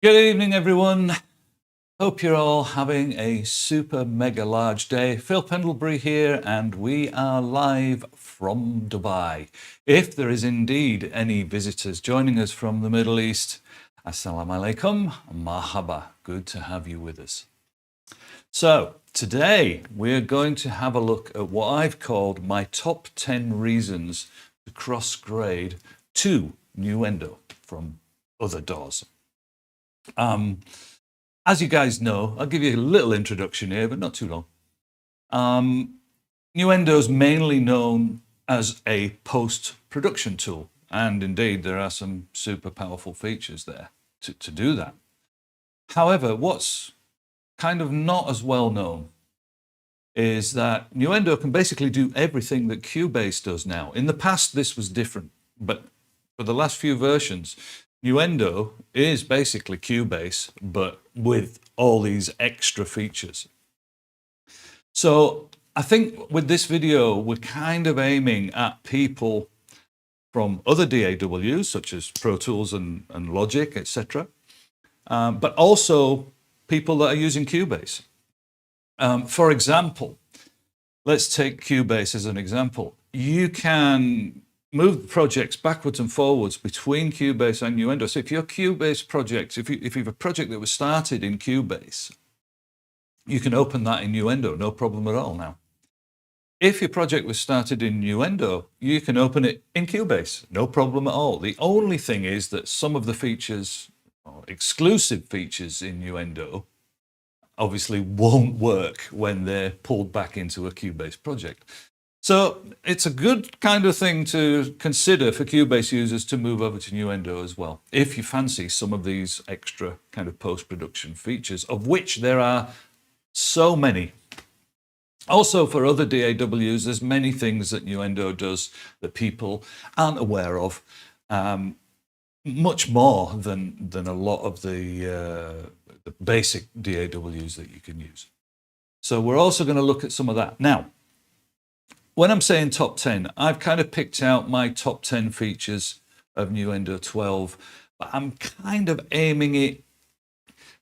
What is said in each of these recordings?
Good evening, everyone. Hope you're all having a super mega large day. Phil Pendlebury here, and we are live from Dubai. If there is indeed any visitors joining us from the Middle East, Assalamu alaikum, mahaba. Good to have you with us. So today we're going to have a look at what I've called my top 10 reasons to cross-grade to Nuendo from other DAWs. As you guys know, I'll give you a little introduction here, but not too long. Nuendo is mainly known as a post-production tool, and indeed there are some super powerful features there to do that. However, what's kind of not as well known is that Nuendo can basically do everything that Cubase does now. In the past, this was different, but for the last few versions, Nuendo is basically Cubase, but with all these extra features. So I think with this video, we're kind of aiming at people from other DAWs, such as Pro Tools and Logic, etc., but also people that are using Cubase. For example, let's take Cubase as an example. You can move projects backwards and forwards between Cubase and Nuendo. So if your Cubase project, if you have a project that was started in Cubase, you can open that in Nuendo, no problem at all now. If your project was started in Nuendo, you can open it in Cubase, no problem at all. The only thing is that some of the features, or exclusive features in Nuendo, obviously won't work when they're pulled back into a Cubase project. So it's a good kind of thing to consider for Cubase users to move over to Nuendo as well, if you fancy some of these extra kind of post-production features, of which there are so many. Also for other DAWs, there's many things that Nuendo does that people aren't aware of, much more than a lot of the basic DAWs that you can use. So we're also going to look at some of that. Now, when I'm saying top 10, I've kind of picked out my top 10 features of Nuendo 12, but I'm kind of aiming it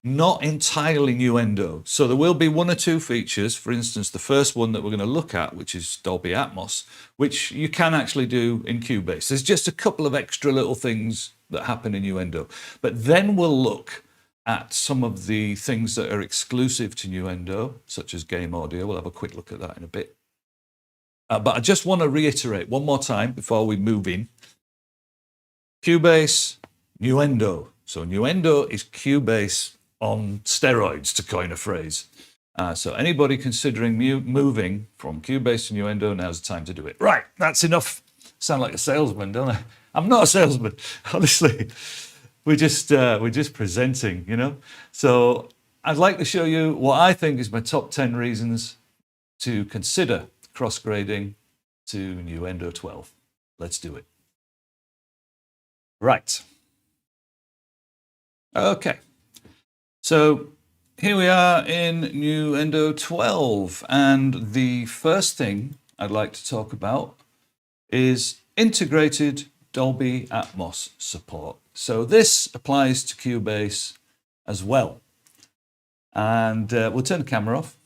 not entirely Nuendo. So there will be one or two features, for instance, the first one that we're going to look at, which is Dolby Atmos, which you can actually do in Cubase. There's just a couple of extra little things that happen in Nuendo. But then we'll look at some of the things that are exclusive to Nuendo, such as game audio. We'll have a quick look at that in a bit. But I just want to reiterate one more time before we move in. Cubase, Nuendo. So Nuendo is Cubase on steroids, to coin a phrase. So anybody considering moving from Cubase to Nuendo, now's the time to do it. Right, that's enough. Sound like a salesman, don't I? I'm not a salesman, honestly. We're just presenting, you know. So I'd like to show you what I think is my top 10 reasons to consider cross-grading to Nuendo 12. Let's do it. Right. Okay. So here we are in Nuendo 12, and the first thing I'd like to talk about is integrated Dolby Atmos support. So this applies to Cubase as well. And we'll turn the camera off.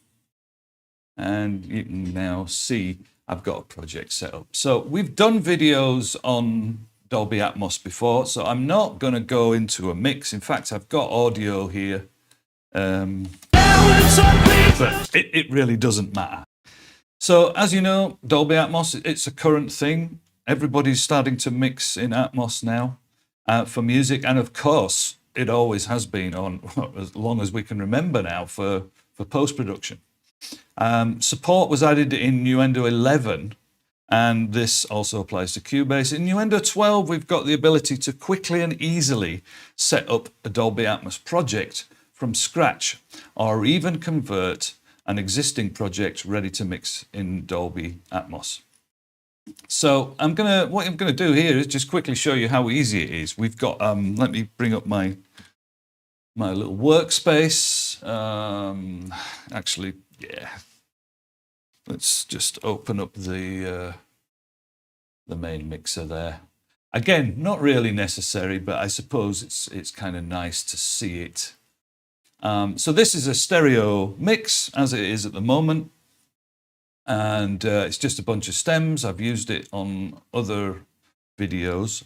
And you can now see I've got a project set up. So we've done videos on Dolby Atmos before, so I'm not going to go into a mix. In fact, I've got audio here. But it really doesn't matter. So as you know, Dolby Atmos, it's a current thing. Everybody's starting to mix in Atmos now for music. And of course, it always has been on as long as we can remember now for post-production. Support was added in Nuendo 11, and this also applies to Cubase. In Nuendo 12, we've got the ability to quickly and easily set up a Dolby Atmos project from scratch, or even convert an existing project ready to mix in Dolby Atmos. So what I'm gonna do here is just quickly show you how easy it is. We've got, let me bring up my little workspace. Actually, yeah. Let's just open up the main mixer there. Again, not really necessary, but I suppose it's kind of nice to see it. So this is a stereo mix, as it is at the moment. And it's just a bunch of stems. I've used it on other videos.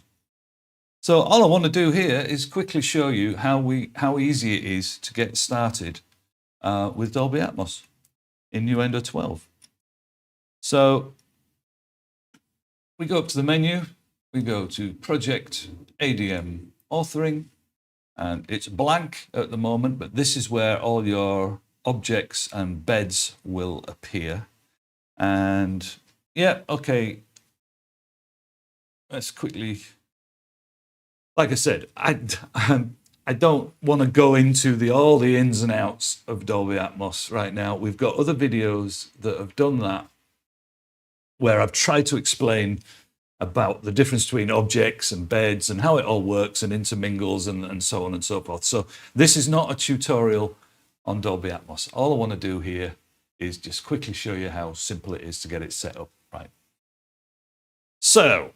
So all I want to do here is quickly show you how easy it is to get started with Dolby Atmos in Nuendo 12. So we go up to the menu, we go to Project ADM Authoring, and it's blank at the moment, but this is where all your objects and beds will appear. And yeah, okay, let's quickly, like I said, I don't want to go into all the ins and outs of Dolby Atmos right now. We've got other videos that have done that, where I've tried to explain about the difference between objects and beds and how it all works and intermingles and so on and so forth. So this is not a tutorial on Dolby Atmos. All I want to do here is just quickly show you how simple it is to get it set up right. So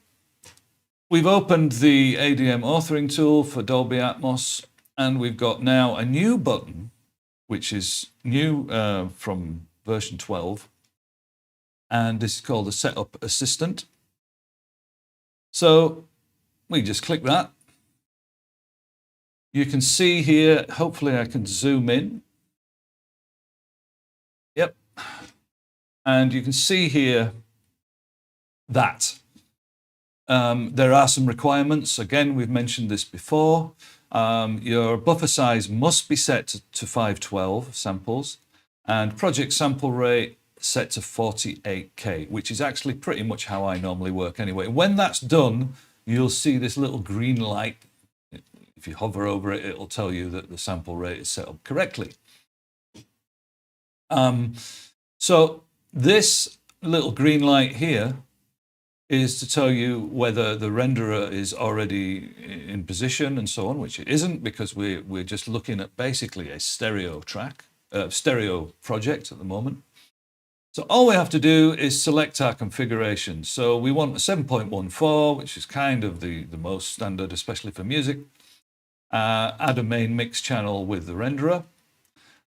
we've opened the ADM authoring tool for Dolby Atmos, and we've got now a new button, which is new from version 12. And this is called the Setup Assistant. So we just click that. You can see here, hopefully I can zoom in. Yep. And you can see here that there are some requirements. Again, we've mentioned this before. Your buffer size must be set to 512 samples, and project sample rate set to 48K, which is actually pretty much how I normally work anyway. When that's done, you'll see this little green light. If you hover over it, it'll tell you that the sample rate is set up correctly. So this little green light here is to tell you whether the renderer is already in position and so on, which it isn't, because we're just looking at basically a stereo track, stereo project at the moment. So all we have to do is select our configuration. So we want a 7.14, which is kind of the most standard, especially for music. Add a main mix channel with the renderer.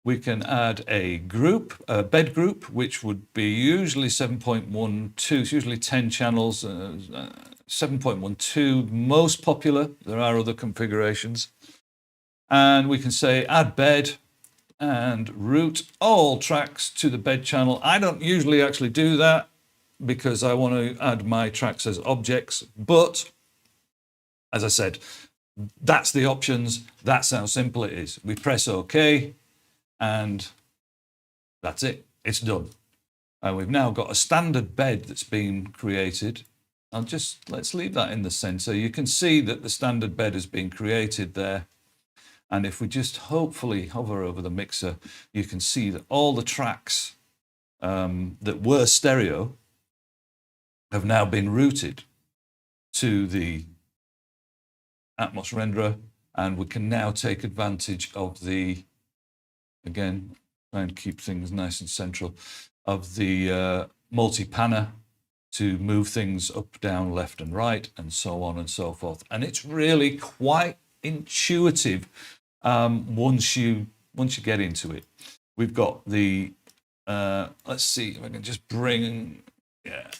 We can add a group, a bed group, which would be usually 7.12, it's usually 10 channels, 7.12, most popular. There are other configurations. And we can say add bed and route all tracks to the bed channel. I don't usually actually do that because I want to add my tracks as objects. But as I said, that's the options. That's how simple it is. We press OK. And that's it. It's done. And we've now got a standard bed that's been created. Let's leave that in the center. You can see that the standard bed has been created there. And if we just hopefully hover over the mixer, you can see that all the tracks that were stereo have now been routed to the Atmos renderer. And we can now take advantage of the, again, try and keep things nice and central, of the multi-panner to move things up, down, left and right, and so on and so forth. And it's really quite intuitive once you get into it. We've got the, let's see if I can just bring, yeah.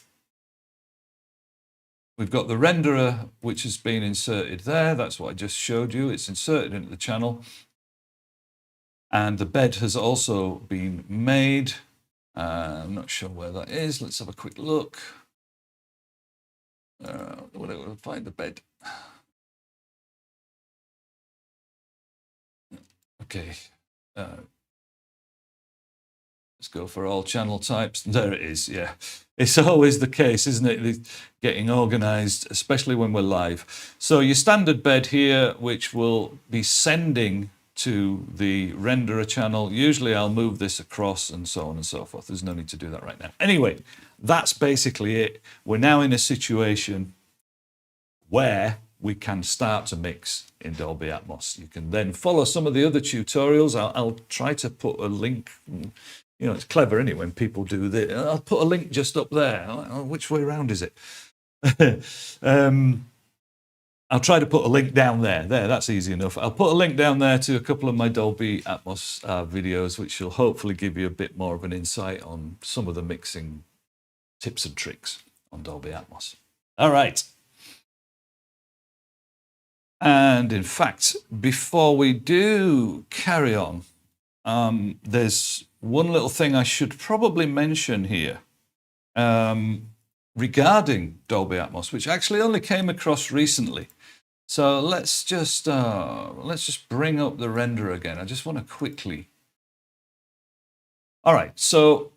We've got the renderer, which has been inserted there. That's what I just showed you. It's inserted into the channel. And the bed has also been made. I'm not sure where that is. Let's have a quick look. We'll find the bed. Okay. Let's go for all channel types. There it is, yeah. It's always the case, isn't it? Getting organized, especially when we're live. So your standard bed here, which will be sending to the renderer channel. Usually I'll move this across and so on and so forth. There's no need to do that right now. Anyway, that's basically it. We're now in a situation where we can start to mix in Dolby Atmos. You can then follow some of the other tutorials. I'll try to put a link. You know, it's clever, isn't it, when people do this? I'll put a link just up there. Which way around is it? I'll try to put a link down there. There, that's easy enough. I'll put a link down there to a couple of my Dolby Atmos videos, which will hopefully give you a bit more of an insight on some of the mixing tips and tricks on Dolby Atmos. All right. And in fact, before we do carry on, there's one little thing I should probably mention here regarding Dolby Atmos, which actually only came across recently. So let's just bring up the renderer again. I just want to quickly. All right, so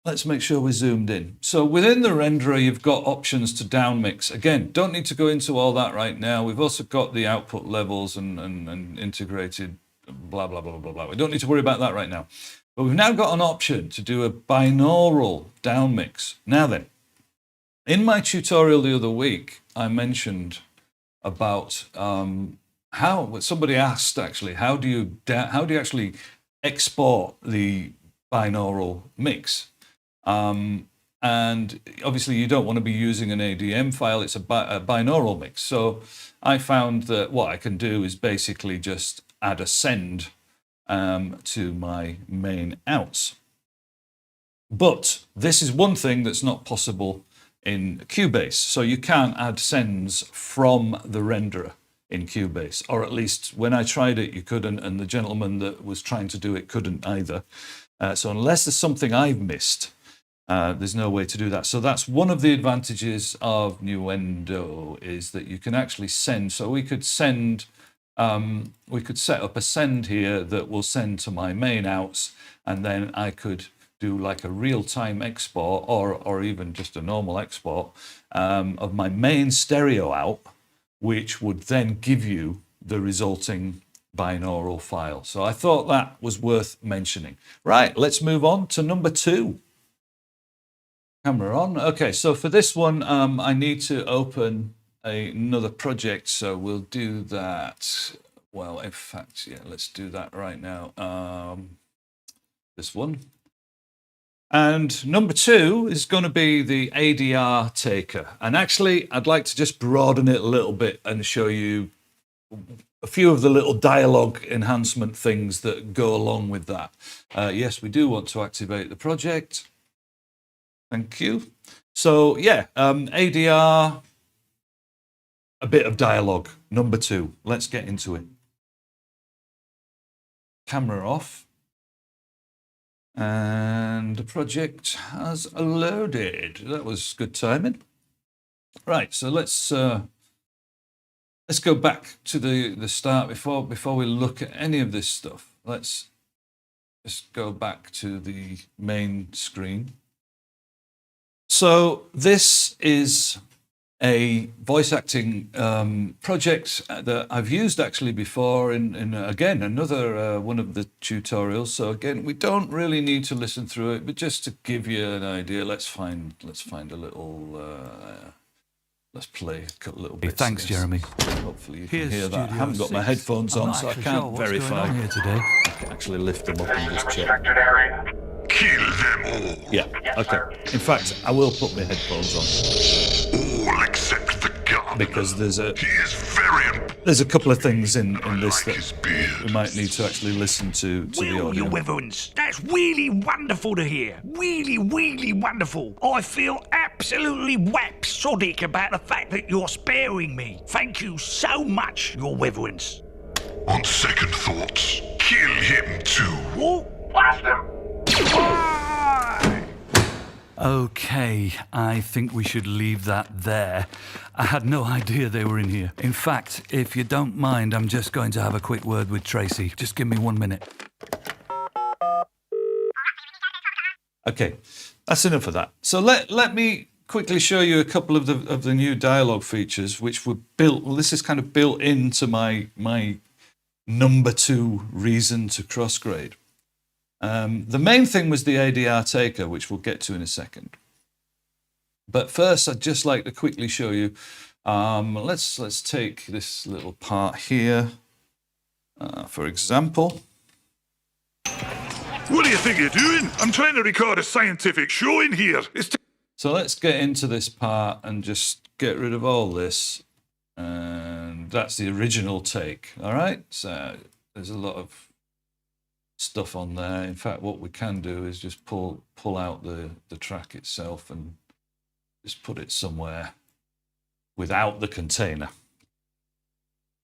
let's make sure we're zoomed in. So within the renderer, you've got options to downmix. Again, don't need to go into all that right now. We've also got the output levels and integrated blah, blah, blah, blah, blah. We don't need to worry about that right now. But we've now got an option to do a binaural downmix. Now then, in my tutorial the other week, I mentioned about how somebody asked actually, how do you actually export the binaural mix? And obviously you don't want to be using an ADM file, it's a binaural mix. So I found that what I can do is basically just add a send to my main outs. But this is one thing that's not possible in Cubase. So you can't add sends from the renderer in Cubase, or at least when I tried it, you couldn't, and the gentleman that was trying to do it couldn't either. So unless there's something I've missed, there's no way to do that. So that's one of the advantages of Nuendo, is that you can actually send. So we could send, we could set up a send here that will send to my main outs, and then I could do like a real-time export or even just a normal export of my main stereo out, which would then give you the resulting binaural file. So I thought that was worth mentioning. Right, let's move on to number 2. Camera on. Okay, so for this one, I need to open another project, so we'll do that. Well, in fact, yeah, let's do that right now. This one. And number 2 is going to be the ADR taker. And actually, I'd like to just broaden it a little bit and show you a few of the little dialogue enhancement things that go along with that. Yes, we do want to activate the project. Thank you. So yeah, ADR, a bit of dialogue. Number 2. Let's get into it. Camera off. And the project has loaded. That was good timing. Right, so let's go back to the start before we look at any of this stuff. Let's just go back to the main screen. So this is a voice acting project that I've used actually before in again another one of the tutorials. So again, we don't really need to listen through it, but just to give you an idea, let's find a little. Let's play a little bit. Thanks, Jeremy. Hopefully you can hear that. I haven't got my headphones on, so I can't verify. Here today. I can actually lift them up and just check. Kill them all. Yeah, okay. In fact, I will put my headphones on. All except the gun. Because there's He is very important. there's a couple of things in this Like his that beard. we might need to actually listen to the Well, audio. your reverence, that's really wonderful to hear. Really, really wonderful. I feel absolutely rhapsodic about the fact that you're sparing me. Thank you so much, your reverence. On second thoughts, kill him too. What? Blast him. Why? Okay, I think we should leave that there. I had no idea they were in here. In fact, if you don't mind, I'm just going to have a quick word with Tracy. Just give me 1 minute. Okay, that's enough of that. So let me quickly show you a couple of the new dialogue features which were built. Well, this is kind of built into my number 2 reason to crossgrade. The main thing was the ADR taker, which we'll get to in a second. But first, I'd just like to quickly show you. Let's take this little part here, for example. What do you think you're doing? I'm trying to record a scientific show in here. So let's get into this part and just get rid of all this. And that's the original take. All right. So there's a lot of stuff on there. In fact, what we can do is just pull out the track itself and just put it somewhere without the container.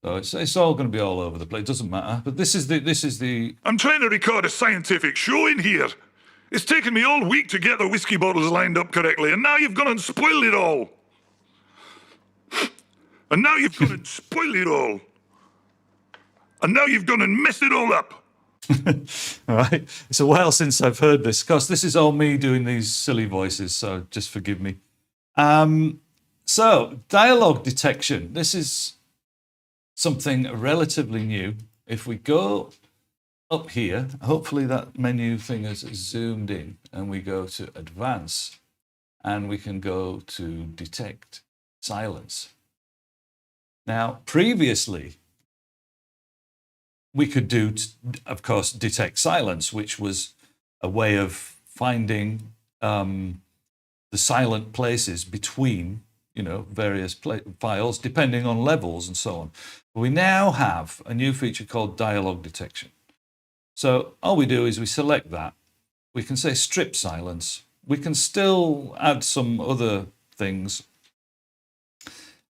So it's all going to be all over the place. It doesn't matter. But this is the. I'm trying to record a scientific show in here. It's taken me all week to get the whiskey bottles lined up correctly, and now you've gone and spoiled it all. And now you've gone and spoiled it all. And now you've gone and messed it all up. All right. It's a while since I've heard this. Of course, this is all me doing these silly voices, so just forgive me. So, dialogue detection. This is something relatively new. If we go up here, hopefully that menu thing is zoomed in, and we go to advance, and we can go to detect silence. Now, previously, we could do, of course, detect silence, which was a way of finding the silent places between, various files, depending on levels and so on. We now have a new feature called dialogue detection. So all we do is we select that. We can say strip silence. We can still add some other things.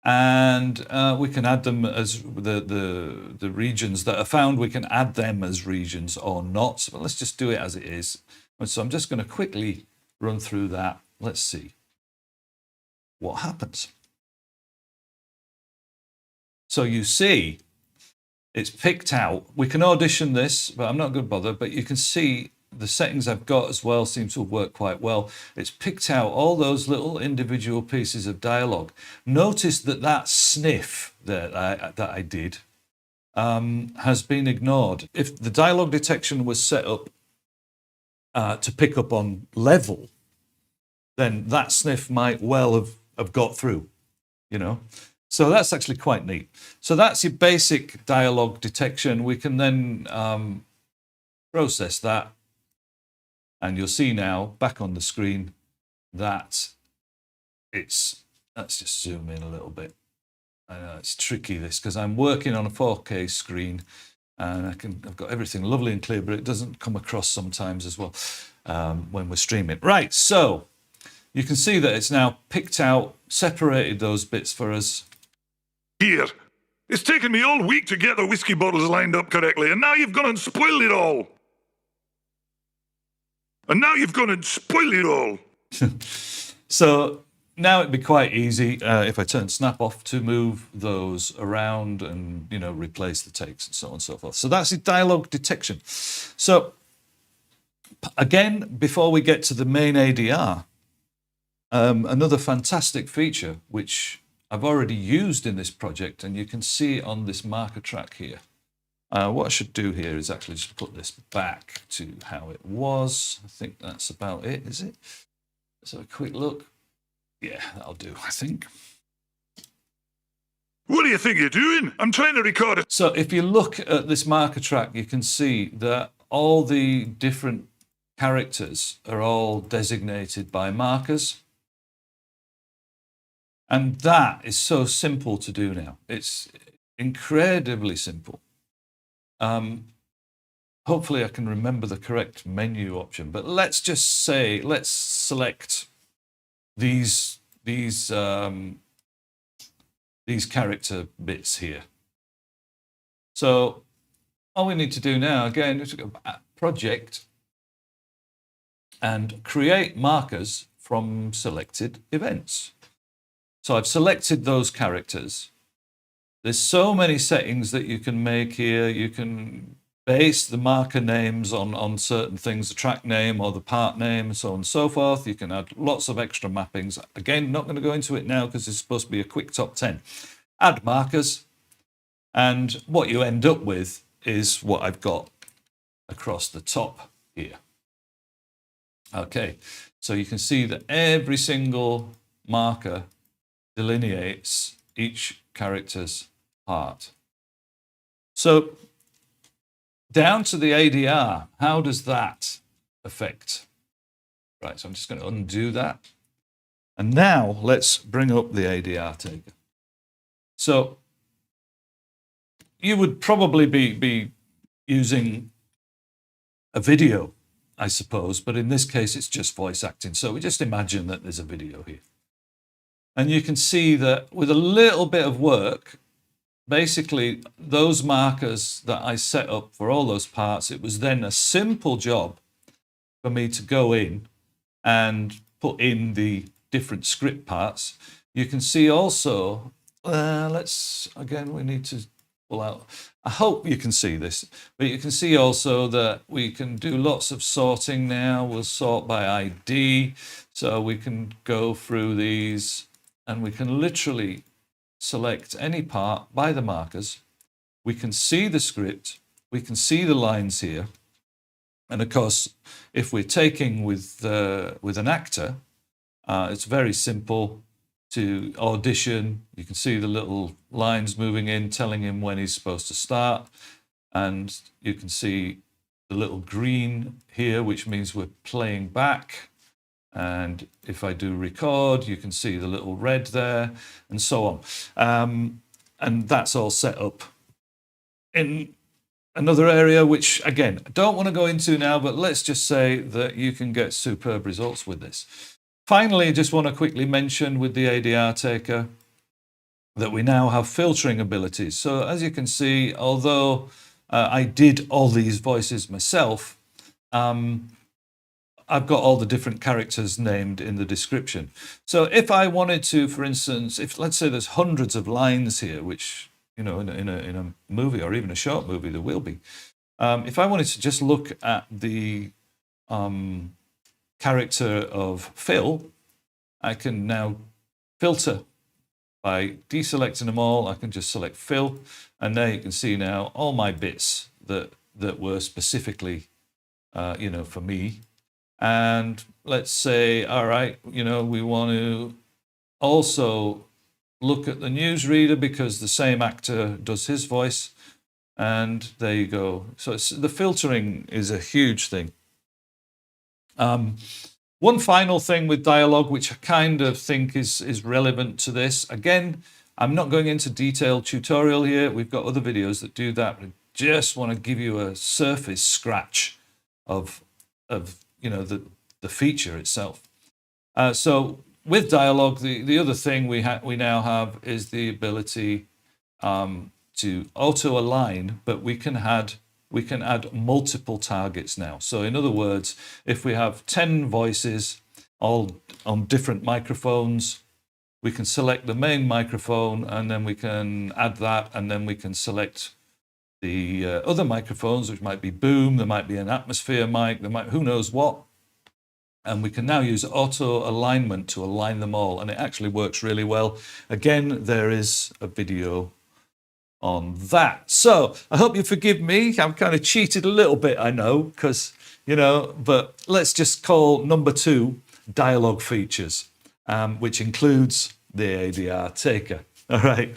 And we can add them as the regions that are found. We can add them as regions or not. So let's just do it as it is. And so I'm just going to quickly run through that. Let's see what happens. So you see, it's picked out. We can audition this, but I'm not going to bother. But you can see the settings I've got as well seem to have worked quite well. It's picked out all those little individual pieces of dialogue. Notice that sniff that I did has been ignored. If the dialogue detection was set up to pick up on level, then that sniff might well have got through, So that's actually quite neat. So that's your basic dialogue detection. We can then process that. And you'll see now, back on the screen, that let's just zoom in a little bit. I know it's tricky, this, because I'm working on a 4K screen, and I've got everything lovely and clear, but it doesn't come across sometimes as well when we're streaming. Right, so you can see that it's now picked out, separated those bits for us. Here. It's taken me all week to get the whiskey bottles lined up correctly, and now you've gone and spoiled it all. And now you've gone and spoiled it all. So now it'd be quite easy if I turn snap off to move those around and, replace the takes and so on and so forth. So that's the dialogue detection. So again, before we get to the main ADR, another fantastic feature, which I've already used in this project, and you can see on this marker track here. What I should do here is actually just put this back to how it was. I think that's about it, is it? Let's have a quick look. Yeah, that'll do, I think. What do you think you're doing? I'm trying to record it. So if you look at this marker track, you can see that all the different characters are all designated by markers. And that is so simple to do now. It's incredibly simple. Hopefully I can remember the correct menu option, but let's just say, let's select these character bits here. So all we need to do now, again, is to go back, project, and create markers from selected events. So I've selected those characters. There's so many settings that you can make here. You can base the marker names on certain things, the track name or the part name, and so on and so forth. You can add lots of extra mappings. Again, not going to go into it now because it's supposed to be a quick top 10. Add markers, and what you end up with is what I've got across the top here. Okay, so you can see that every single marker delineates each character's part. So down to the ADR, how does that affect? Right, so I'm just going to undo that. And now let's bring up the ADR taker. So you would probably be using a video, I suppose, but in this case, it's just voice acting. So we just imagine that there's a video here. And you can see that with a little bit of work, basically those markers that I set up for all those parts, it was then a simple job for me to go in and put in the different script parts. You can see also, we need to pull out. I hope you can see this, but you can see also that we can do lots of sorting now. We'll sort by ID. So we can go through these and we can literally select any part by the markers. We can see the script. We can see the lines here. And of course, if we're taking with an actor, it's very simple to audition. You can see the little lines moving in, telling him when he's supposed to start. And you can see the little green here, which means we're playing back. And if I do record, you can see the little red there, and so on. And that's all set up. In another area, which again, I don't want to go into now, but let's just say that you can get superb results with this. Finally, I just want to quickly mention with the ADR taker that we now have filtering abilities. So as you can see, although I did all these voices myself, I've got all the different characters named in the description. So if I wanted to, for instance, if let's say there's hundreds of lines here, which, you know, in a movie or even a short movie, there will be. If I wanted to just look at the character of Phil, I can now filter by deselecting them all. I can just select Phil, and there you can see now all my bits that were specifically, for me. And let's say, all right, we want to also look at the newsreader because the same actor does his voice. And there you go. So the filtering is a huge thing. One final thing with Dialog, which I kind of think is relevant to this. Again, I'm not going into detailed tutorial here. We've got other videos that do that. But I just want to give you a surface scratch of the feature itself. So with Dialog, the other thing we now have is the ability to auto align, but we can add multiple targets now. So in other words, if we have 10 voices all on different microphones, we can select the main microphone and then we can add that, and then we can select the other microphones, which might be boom, there might be an atmosphere mic, there might, who knows what. And we can now use auto alignment to align them all, and it actually works really well. Again, there is a video on that. So I hope you forgive me. I'm kind of cheated a little bit, I know, because, but let's just call number 2 Dialog features, which includes the ADR taker. All right.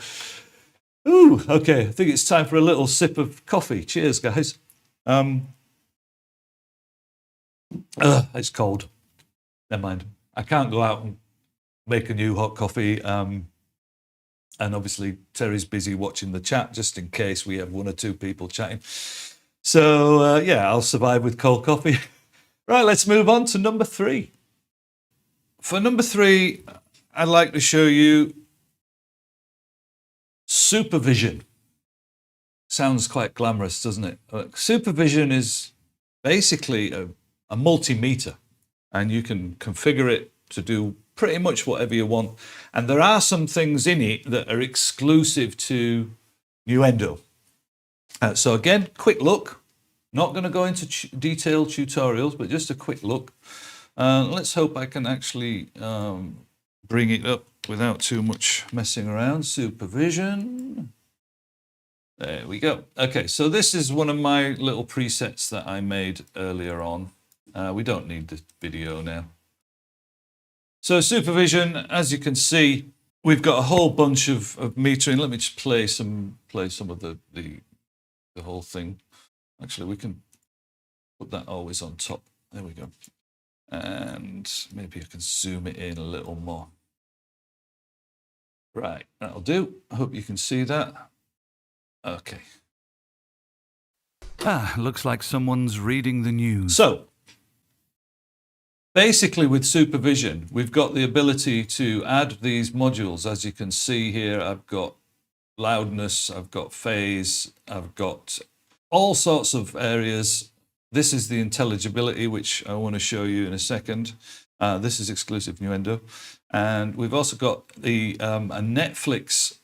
Ooh, okay. I think it's time for a little sip of coffee. Cheers, guys. It's cold. Never mind. I can't go out and make a new hot coffee. And obviously, Terry's busy watching the chat just in case we have 1 or 2 people chatting. So, yeah, I'll survive with cold coffee. Right, let's move on to number 3. For number 3, I'd like to show you Supervision. Sounds quite glamorous, doesn't it? Supervision is basically a multimeter, and you can configure it to do pretty much whatever you want. And there are some things in it that are exclusive to Nuendo. So again, quick look. Not going to go into detailed tutorials, but just a quick look. Let's hope I can actually bring it up without too much messing around. Supervision. There we go. Okay, so this is one of my little presets that I made earlier on. We don't need the video now. So Supervision, as you can see, we've got a whole bunch of metering. Let me just play some of the whole thing. Actually, we can put that always on top. There we go. And maybe I can zoom it in a little more. Right, that'll do. I hope you can see that. Okay. Ah, looks like someone's reading the news. So, basically with Supervision, we've got the ability to add these modules. As you can see here, I've got loudness, I've got phase, I've got all sorts of areas. This is the intelligibility, which I want to show you in a second. This is exclusive Nuendo. And we've also got the a Netflix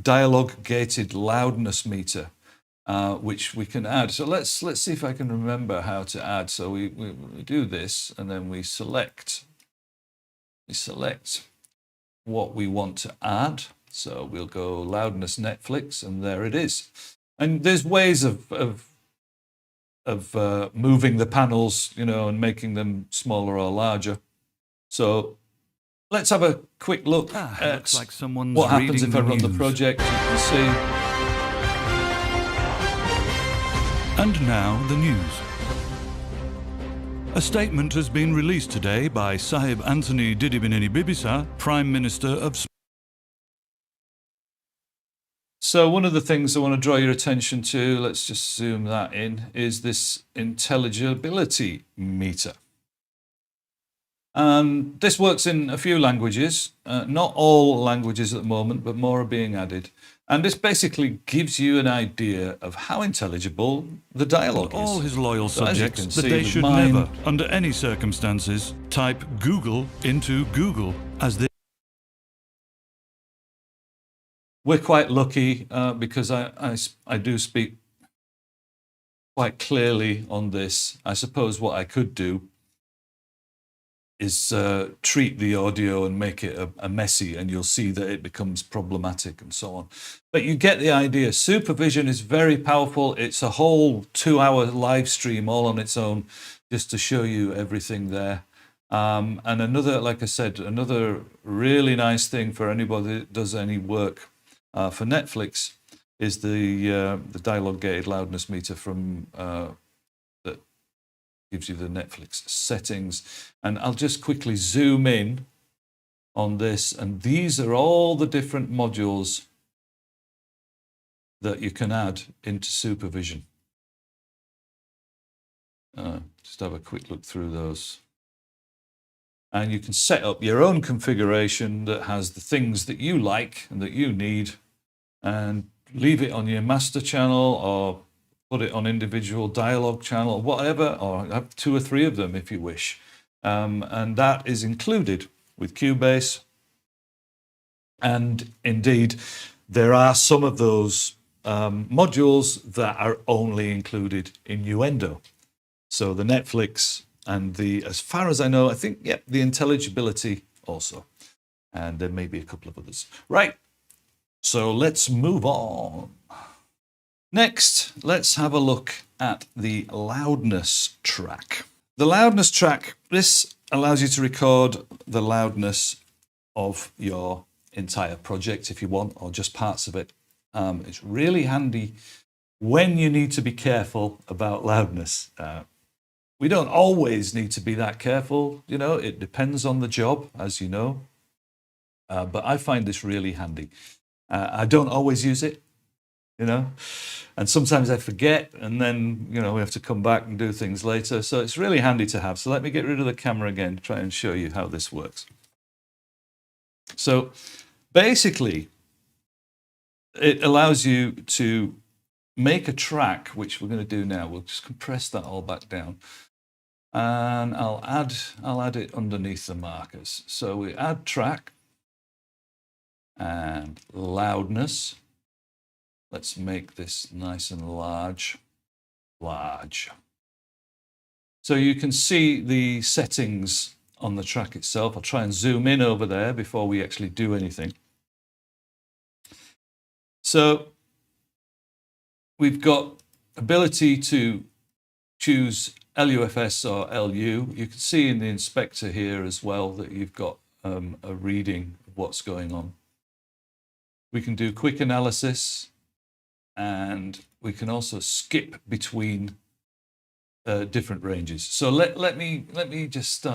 dialogue gated loudness meter, which we can add. So let's see if I can remember how to add. So we do this, and then we select what we want to add. So we'll go loudness Netflix, and there it is. And there's ways of moving the panels, you know, and making them smaller or larger. So let's have a quick look at looks like someone's what happens reading if I the run the news. project. You can see. And now the news. A statement has been released today by Sahib Anthony Didibineni Bibisa, Prime Minister of So one of the things I want to draw your attention to, let's just zoom that in, is this intelligibility meter. And this works in a few languages, not all languages at the moment, but more are being added. And this basically gives you an idea of how intelligible the dialogue is. all his loyal So as you subjects can that see they with should mine, never, under any circumstances, type Google into Google, as they we're quite lucky because I do speak quite clearly on this. I suppose what I could do is treat the audio and make it a messy, and you'll see that it becomes problematic and so on. But you get the idea. Supervision is very powerful. It's a whole 2-hour live stream all on its own, just to show you everything there. And another, like I said, another really nice thing for anybody that does any work for Netflix is the dialogue gated loudness meter from that gives you the Netflix settings. And I'll just quickly zoom in on this, and these are all the different modules that you can add into Supervision. Just have a quick look through those. And you can set up your own configuration that has the things that you like and that you need, and leave it on your master channel or put it on individual dialogue channel or whatever, or have 2 or 3 of them if you wish. And that is included with Cubase. And indeed, there are some of those modules that are only included in Nuendo. So the Netflix and the, as far as I know, I think, yeah, the intelligibility also. And there may be a couple of others. Right, so let's move on. Next, let's have a look at the loudness track. The loudness track, this allows you to record the loudness of your entire project if you want, or just parts of it. It's really handy when you need to be careful about loudness. We don't always need to be that careful, you know, it depends on the job, as you know. But I find this really handy. I don't always use it, you know, and sometimes I forget, and then, you know, we have to come back and do things later. So it's really handy to have. So let me get rid of the camera again to try and show you how this works. So basically, it allows you to make a track, which we're going to do now. We'll just compress that all back down. And I'll add it underneath the markers. So we add track and loudness. Let's make this nice and large. So you can see the settings on the track itself. I'll try and zoom in over there before we actually do anything. So we've got ability to choose LUFS or LU. You can see in the inspector here as well that you've got a reading of what's going on. We can do quick analysis, and we can also skip between different ranges. So let me just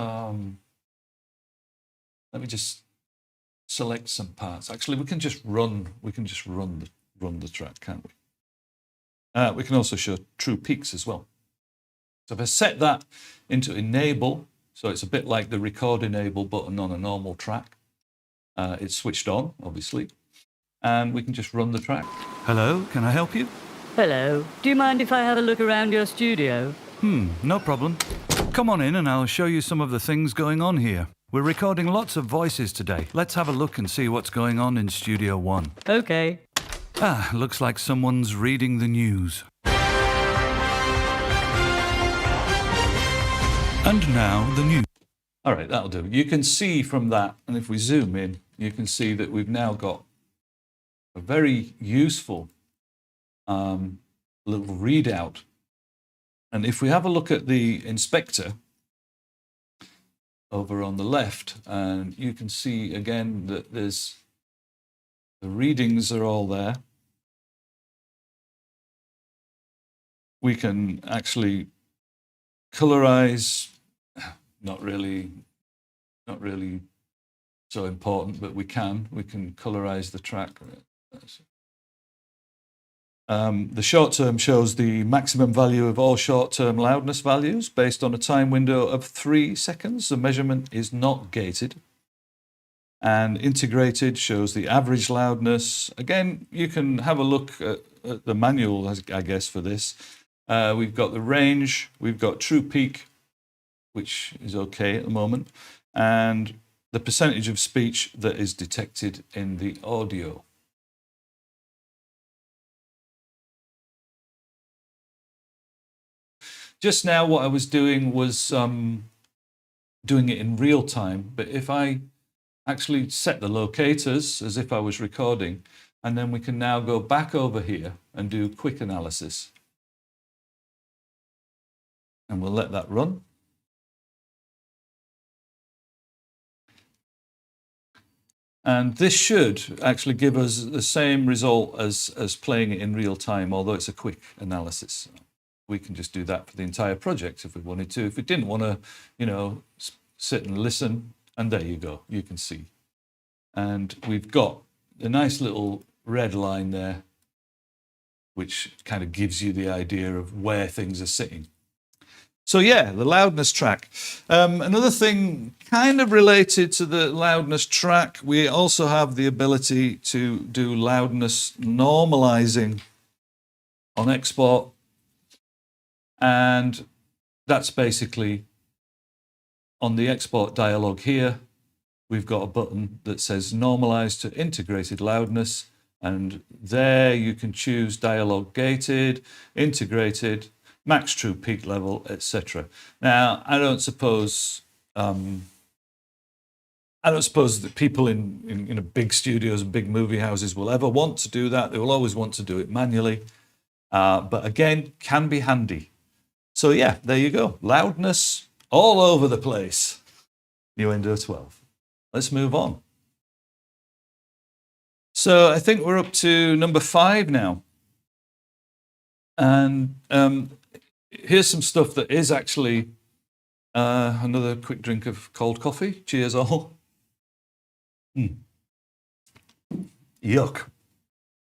select some parts. Actually, we can just run the track, can't we? We can also show true peaks as well. So if I set that into enable, so it's a bit like the record enable button on a normal track. It's switched on, obviously, and we can just run the track. Hello, can I help you? Hello. Do you mind if I have a look around your studio? No problem. Come on in and I'll show you some of the things going on here. We're recording lots of voices today. Let's have a look and see what's going on in Studio One. Okay. Looks like someone's reading the news. And now the news. All right, that'll do. You can see from that, and if we zoom in, you can see that we've now got a very useful little readout. And if we have a look at the inspector over on the left, and you can see again that there's the readings are all there. We can actually colorize, not really so important, but we can colorize the track. The short term shows the maximum value of all short term loudness values based on a time window of 3 seconds. The measurement is not gated. And integrated shows the average loudness. Again, you can have a look at the manual, I guess, for this. We've got the range, we've got true peak, which is okay at the moment, and the percentage of speech that is detected in the audio. Just now what I was doing was doing it in real time, but if I actually set the locators as if I was recording, and then we can now go back over here and do quick analysis. And we'll let that run. And this should actually give us the same result as playing it in real time, although it's a quick analysis. We can just do that for the entire project if we wanted to. If we didn't want to, you know, sit and listen, and there you go, you can see. And we've got a nice little red line there, which kind of gives you the idea of where things are sitting. So yeah, the loudness track. Another thing kind of related to the loudness track, we also have the ability to do loudness normalizing on export. And that's basically on the export dialog here, we've got a button that says normalize to integrated loudness. And there you can choose dialog gated, integrated, max true peak level, etc. Now, I don't suppose that people in big studios and big movie houses will ever want to do that. They will always want to do it manually. But again, can be handy. So yeah, there you go. Loudness all over the place. Nuendo 12. Let's move on. So I think we're up to number 5 now. And here's some stuff that is actually another quick drink of cold coffee. Cheers all. Yuck.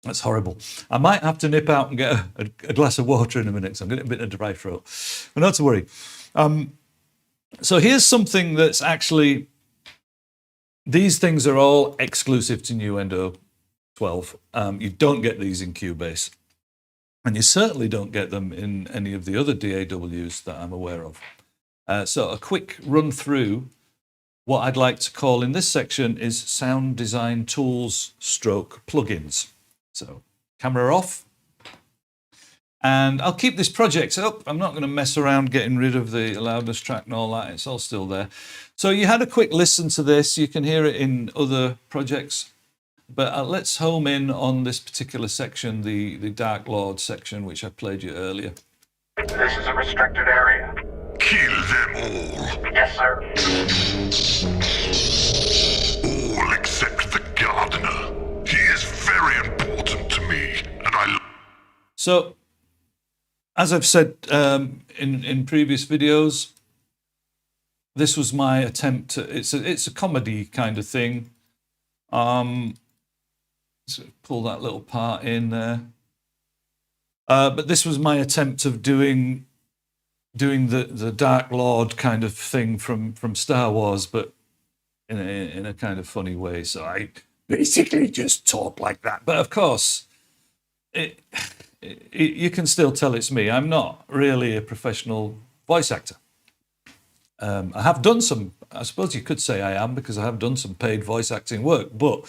That's horrible. I might have to nip out and get a glass of water in a minute, because I'm getting a bit of dry throat. But not to worry. So here's something that's actually, these things are all exclusive to Nuendo 12. You don't get these in Cubase. And you certainly don't get them in any of the other DAWs that I'm aware of. So a quick run through what I'd like to call in this section is sound design tools stroke plugins. So camera off. And I'll keep this project up. I'm not going to mess around getting rid of the loudness track and all that. It's all still there. So you had a quick listen to this. You can hear it in other projects. But let's home in on this particular section, the Dark Lord section, which I played you earlier. This is a restricted area. Kill them all. Yes, sir. All except the gardener. He is very important to me, and I... So, as I've said in previous videos, this was my attempt to... It's a comedy kind of thing. So pull that little part in there. But this was my attempt of doing the Dark Lord kind of thing from Star Wars, but in a kind of funny way. So I basically just talk like that. But of course, you can still tell it's me. I'm not really a professional voice actor. I have done some, I suppose you could say I am, because I have done some paid voice acting work, but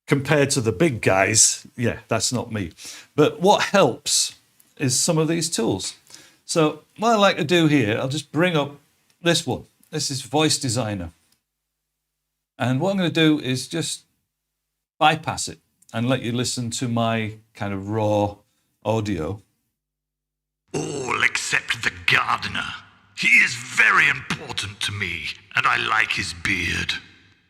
compared to the big guys, yeah, that's not me. But what helps is some of these tools. So what I like to do here, I'll just bring up this one. This is Voice Designer. And what I'm going to do is just bypass it and let you listen to my kind of raw audio. All except the gardener. He is very important to me, and I like his beard.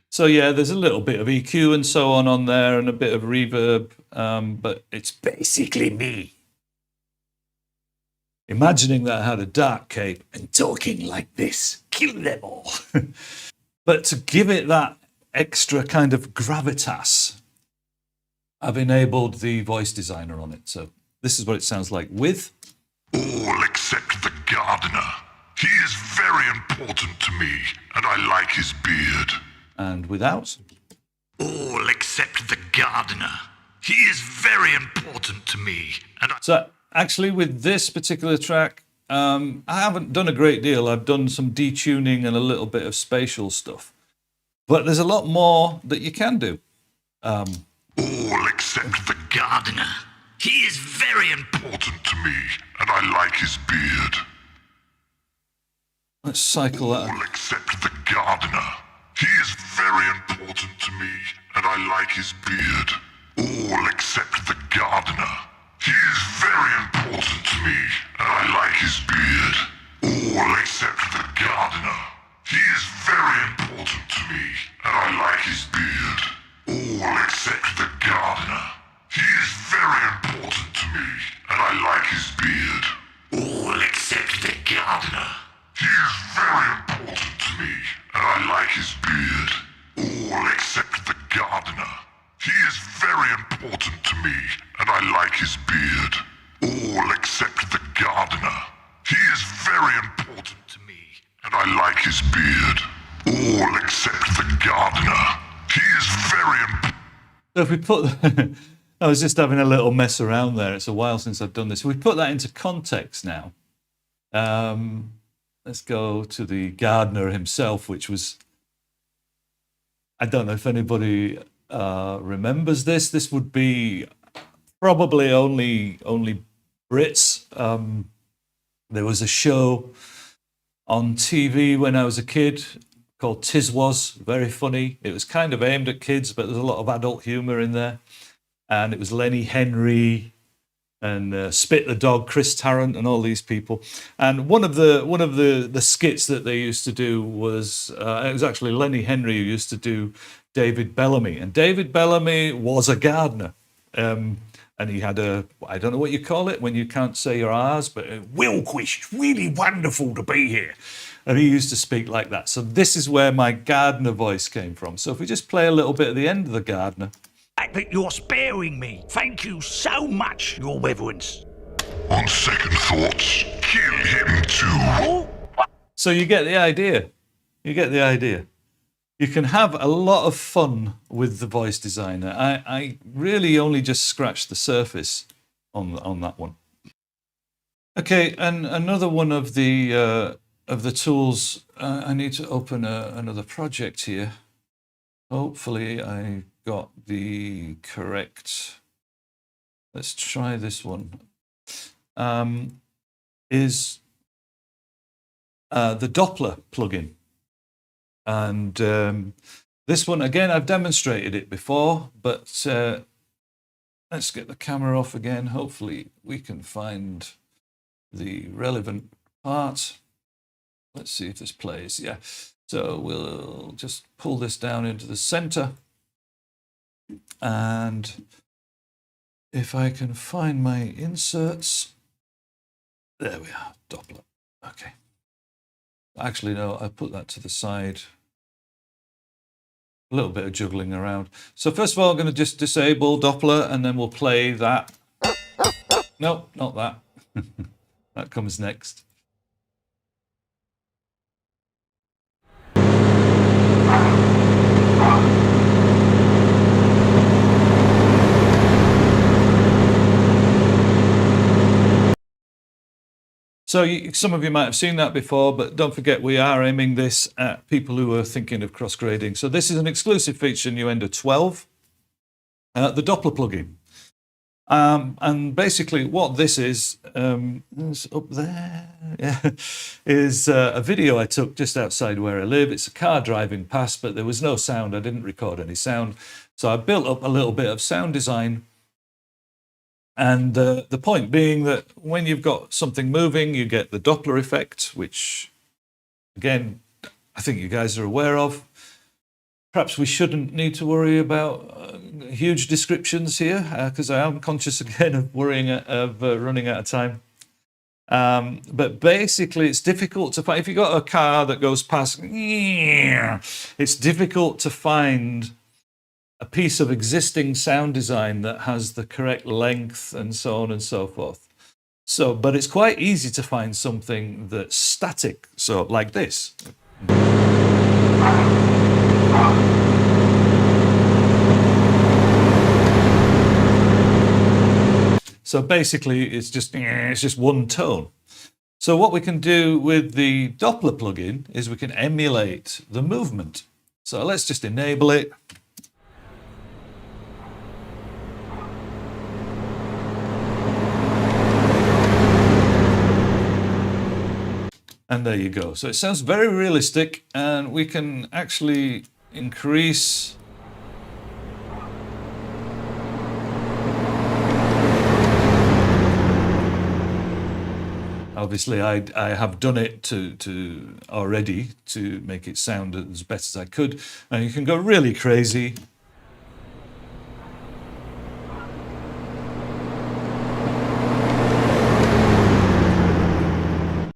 So yeah, there's a little bit of EQ and so on there, and a bit of reverb, but it's basically me. Imagining that I had a dark cape and talking like this, kill them all. But to give it that extra kind of gravitas, I've enabled the voice designer on it. So this is what it sounds like with. All except the gardener. He is very important to me, and I like his beard. And without. All except the gardener. He is very important to me, and I... So actually with this particular track, I haven't done a great deal. I've done some detuning and a little bit of spatial stuff. But there's a lot more that you can do. All except the gardener. He is very important to me, and I like his beard. Let's cycle that. All except the gardener. He is very important to me, and I like his beard. All except the gardener. He is very important to me, and I like his beard. All except the gardener. He is very important to me, and I like his beard. All except the gardener. He is very important to me, and I like his beard. All except the gardener. He is very important to me, and I like his beard. All except the gardener. He is very important to me, and I like his beard. All except the gardener. He is very important to me, and I like his beard. All except the gardener. He is very important. So if we put... I was just having a little mess around there. It's a while since I've done this. We put that into context now. Let's go to the gardener himself, which was... I don't know if anybody remembers this. This would be probably only Brits. There was a show on TV when I was a kid called Tis Was, very funny. It was kind of aimed at kids, but there's a lot of adult humour in there. And it was Lenny Henry and Spit the Dog, Chris Tarrant, and all these people. And one of the skits that they used to do was it was actually Lenny Henry who used to do David Bellamy, and David Bellamy was a gardener, and he had a, I don't know what you call it when you can't say your R's, but Wilquish, really wonderful to be here. And he used to speak like that. So this is where my gardener voice came from. So if we just play a little bit at the end of the gardener. That you're sparing me. Thank you so much, Your Reverence. On second thoughts, kill him too. So you get the idea. You get the idea. You can have a lot of fun with the voice designer. I really only just scratched the surface on that one. Okay, and another one of the tools. I need to open another project here. Hopefully, I got the correct. Let's try this one. Is the Doppler plugin. And this one, again, I've demonstrated it before, but let's get the camera off again. Hopefully we can find the relevant part. Let's see if this plays. Yeah. So we'll just pull this down into the center. And if I can find my inserts, there we are, Doppler. Okay. Actually, no, I put that to the side. a little bit of juggling around. So first of all, I'm going to just disable Doppler, and then we'll play that. No, not that. That comes next. So some of you might have seen that before, but don't forget we are aiming this at people who are thinking of cross-grading. So this is an exclusive feature in Nuendo 12, the Doppler plugin. And basically what this is up there, yeah, is a video I took just outside where I live. It's a car driving past, but there was no sound. I didn't record any sound. So I built up a little bit of sound design. And the point being that when you've got something moving, you get the Doppler effect, which, again, I think you guys are aware of. Perhaps we shouldn't need to worry about huge descriptions here, because I am conscious again of running out of time. But basically, it's difficult to find. If you've got a car that goes past, it's difficult to find a piece of existing sound design that has the correct length and so on and so forth. So, but it's quite easy to find something that's static, so like this. So basically, it's just one tone. So what we can do with the Doppler plugin is we can emulate the movement. So let's just enable it. And there you go. So it sounds very realistic, and we can actually increase obviously I have done it to already to make it sound as best as I could, and you can go really crazy.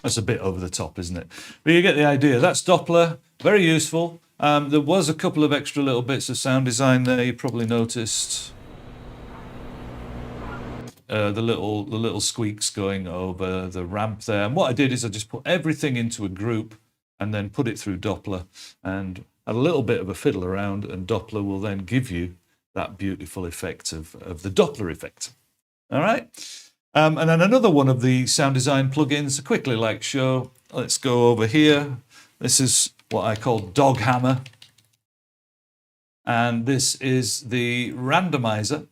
That's a bit over the top, isn't it? But you get the idea. That's Doppler, very useful. There was a couple of extra little bits of sound design there. You probably noticed the little squeaks going over the ramp there. And what I did is I just put everything into a group and then put it through Doppler and a little bit of a fiddle around, and Doppler will then give you that beautiful effect of the Doppler effect. All right. And then another one of the sound design plugins, a quickly like show. Let's go over here. This is what I call Dog Hammer. And this is the randomizer.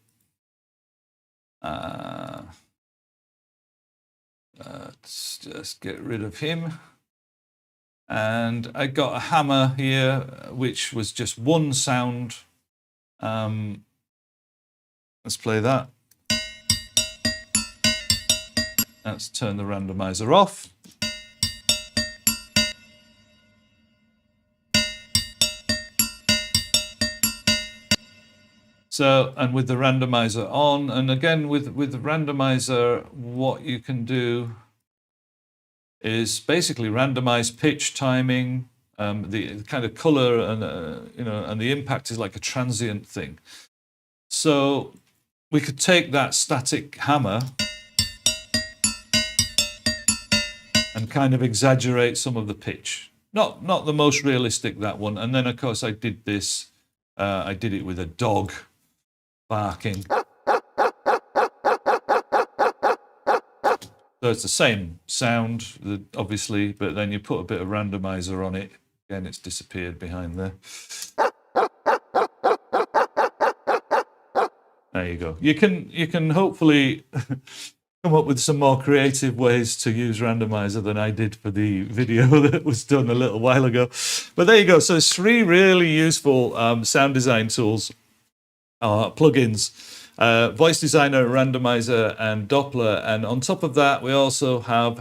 Let's just get rid of him. And I got a hammer here, which was just one sound. Let's play that. Let's turn the randomizer off. So, and with the randomizer on, and again with the randomizer, what you can do is basically randomize pitch, timing, the kind of color, and and the impact is like a transient thing. So we could take that static hammer and kind of exaggerate some of the pitch. Not the most realistic, that one. And then of course I did this. I did it with a dog barking. So it's the same sound, obviously, but then you put a bit of randomizer on it. Again, it's disappeared behind there. There you go. You can hopefully come up with some more creative ways to use randomizer than I did for the video that was done a little while ago. But there you go. So it's 3 really useful sound design tools, plugins. Voice Designer, Randomizer, and Doppler. And on top of that, we also have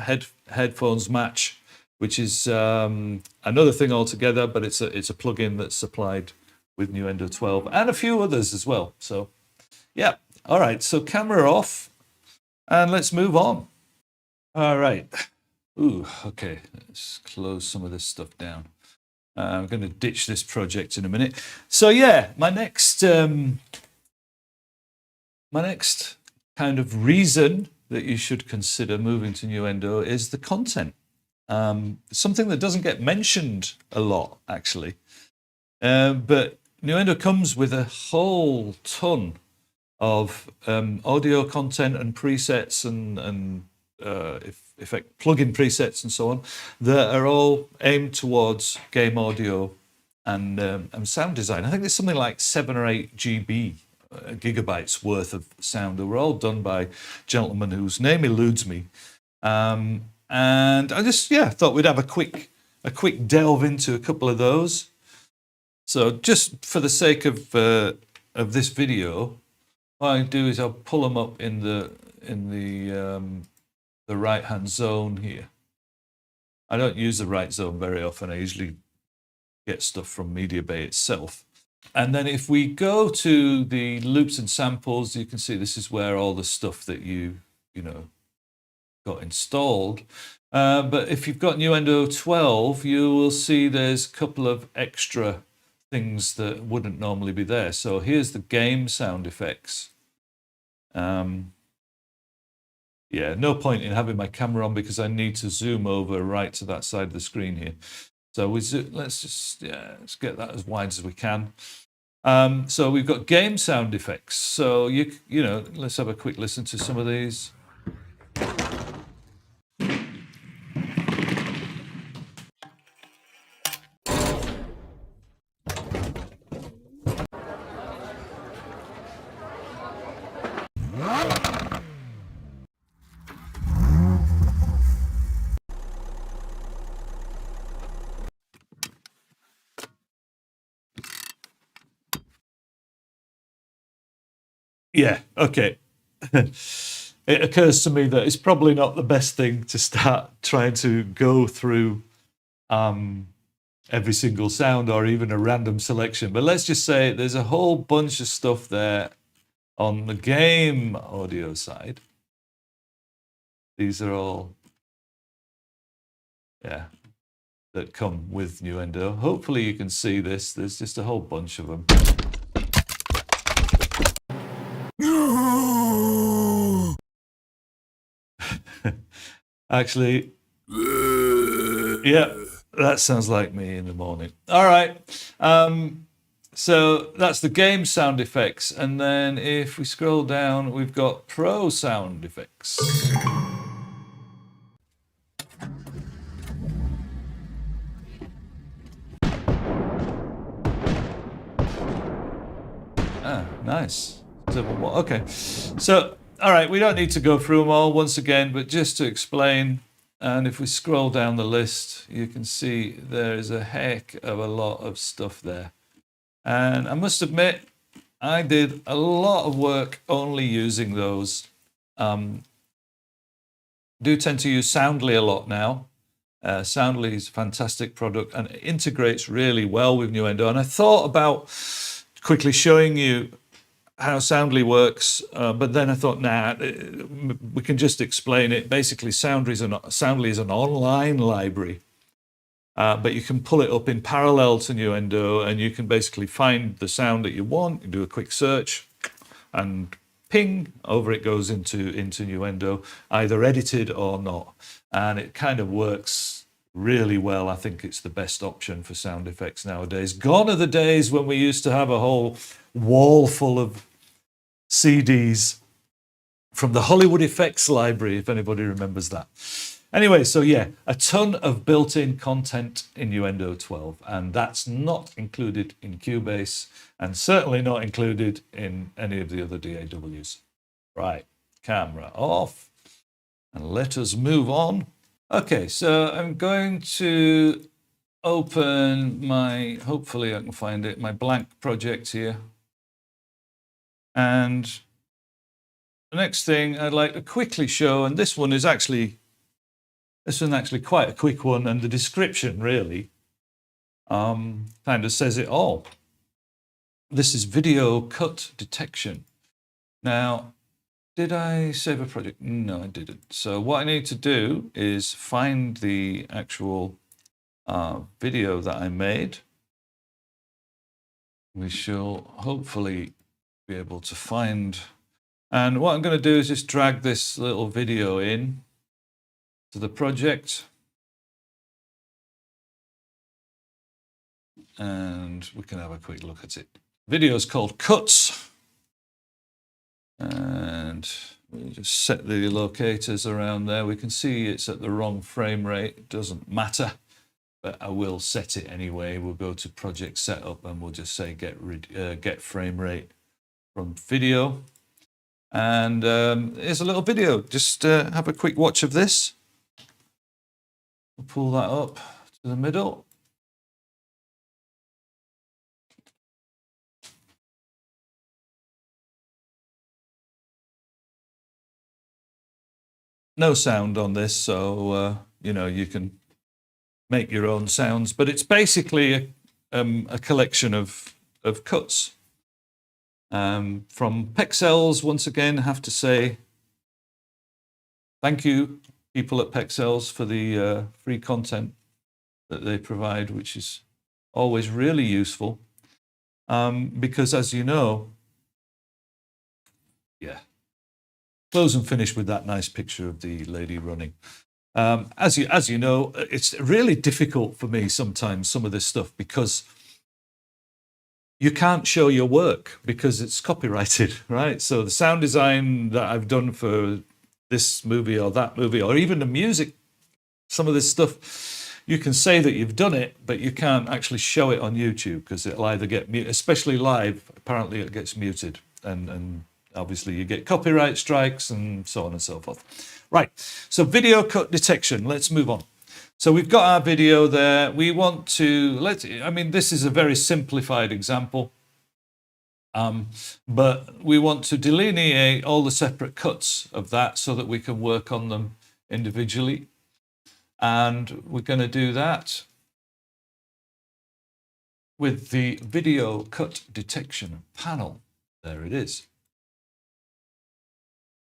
Headphones Match, which is another thing altogether, but it's a plugin that's supplied with Nuendo 12 and a few others as well. So, yeah. All right. So camera off, and let's move on. All right. Ooh, okay. Let's close some of this stuff down. I'm going to ditch this project in a minute. So yeah, my next kind of reason that you should consider moving to Nuendo is the content. Something that doesn't get mentioned a lot, actually. But Nuendo comes with a whole ton of audio content and presets and effect plugin presets and so on that are all aimed towards game audio and sound design. I think there's something like 7 or 8 gigabytes worth of sound that were all done by a gentleman whose name eludes me. And I just thought we'd have a quick delve into a couple of those. So just for the sake of this video, what I do is I'll pull them up in the right hand zone here. I don't use the right zone very often. I usually get stuff from MediaBay itself. And then if we go to the loops and samples, you can see this is where all the stuff that you got installed. But if you've got Nuendo 12, you will see there's a couple of extra things that wouldn't normally be there. So here's the game sound effects. Yeah, no point in having my camera on because I need to zoom over right to that side of the screen here. So let's get that as wide as we can. So we've got game sound effects. So let's have a quick listen to some of these. Yeah, okay. It occurs to me that it's probably not the best thing to start trying to go through every single sound or even a random selection. But let's just say there's a whole bunch of stuff there on the game audio side. These are all, that come with Nuendo. Hopefully you can see this. There's just a whole bunch of them. Actually, yeah, that sounds like me in the morning. All right. So that's the game sound effects. And then if we scroll down, we've got pro sound effects. Ah, nice. Okay. So, all right, we don't need to go through them all once again, but just to explain, and if we scroll down the list, you can see there is a heck of a lot of stuff there. And I must admit, I did a lot of work only using those. Do tend to use Soundly a lot now. Soundly is a fantastic product and it integrates really well with Nuendo. And I thought about quickly showing you how Soundly works, but then I thought, nah, we can just explain it. Basically, Soundly is an online library, but you can pull it up in parallel to Nuendo, and you can basically find the sound that you want. You do a quick search, and ping, over it goes into Nuendo, either edited or not. And it kind of works really well. I think it's the best option for sound effects nowadays. Gone are the days when we used to have a whole wall full of CDs from the Hollywood Effects Library, if anybody remembers that. Anyway, so yeah, a ton of built-in content in Nuendo 12, and that's not included in Cubase, and certainly not included in any of the other DAWs. Right, camera off, and let us move on. Okay, so I'm going to open my, hopefully I can find it, my blank project here. And the next thing I'd like to quickly show, and this one actually quite a quick one, and the description really kind of says it all. This is video cut detection. Now, did I save a project? No, I didn't. So what I need to do is find the actual video that I made. We shall hopefully be able to find. And what I'm going to do is just drag this little video in to the project. And we can have a quick look at it. Video is called Cuts. And we just set the locators around there. We can see it's at the wrong frame rate. It doesn't matter, but I will set it anyway. We'll go to project setup and we'll just say get frame rate from video. And here's a little video. Just have a quick watch of this. We'll pull that up to the middle. No sound on this, so you know, you can make your own sounds, but it's basically a collection of cuts. From Pexels, once again, I have to say thank you, people at Pexels, for the free content that they provide, which is always really useful. Because as you know, yeah, close and finish with that nice picture of the lady running. As you know, it's really difficult for me sometimes, some of this stuff, because you can't show your work because it's copyrighted, right? So the sound design that I've done for this movie or that movie, or even the music, some of this stuff, you can say that you've done it, but you can't actually show it on YouTube because it'll either get muted, especially live, apparently it gets muted, and obviously you get copyright strikes and so on and so forth. Right, so video cut detection, let's move on. So we've got our video there. We want to, I mean, this is a very simplified example, but we want to delineate all the separate cuts of that so that we can work on them individually. And we're going to do that with the video cut detection panel. There it is.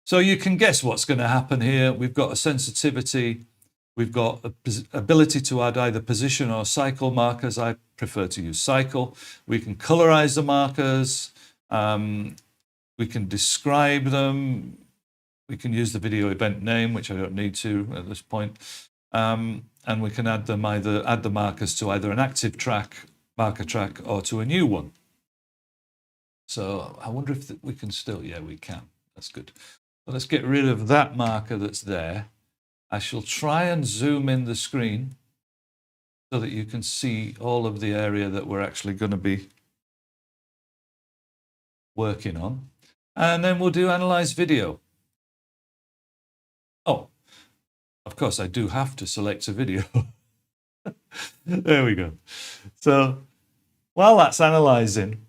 So you can guess what's going to happen here. We've got a sensitivity. We've got the ability to add either position or cycle markers. I prefer to use cycle. We can colorize the markers. We can describe them. We can use the video event name, which I don't need to at this point. And we can add the markers to either an active track, marker track, or to a new one. So I wonder if we can still, yeah, we can. That's good. So let's get rid of that marker that's there. I shall try and zoom in the screen so that you can see all of the area that we're actually going to be working on. And then we'll do analyze video. Oh, of course, I do have to select a video. There we go. So while that's analyzing,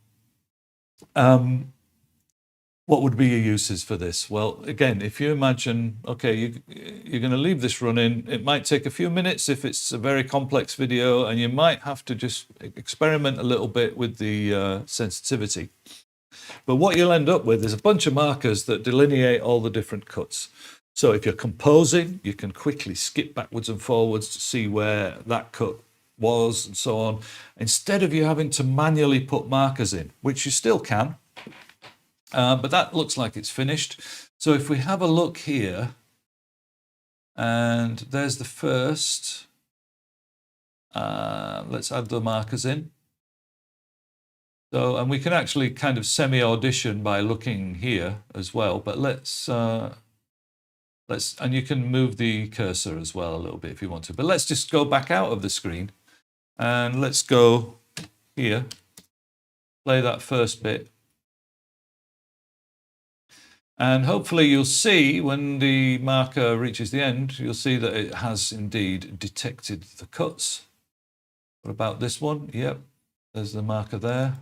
what would be your uses for this? Well, again, if you imagine, okay, you're going to leave this running, it might take a few minutes if it's a very complex video, and you might have to just experiment a little bit with the sensitivity. But what you'll end up with is a bunch of markers that delineate all the different cuts. So if you're composing, you can quickly skip backwards and forwards to see where that cut was and so on, instead of you having to manually put markers in, which you still can. But that looks like it's finished. So if we have a look here, and there's the first, let's add the markers in. So, and we can actually kind of semi-audition by looking here as well, but let's, and you can move the cursor as well a little bit if you want to, but let's just go back out of the screen and let's go here, play that first bit. And hopefully you'll see when the marker reaches the end, you'll see that it has indeed detected the cuts. What about this one? Yep, there's the marker there.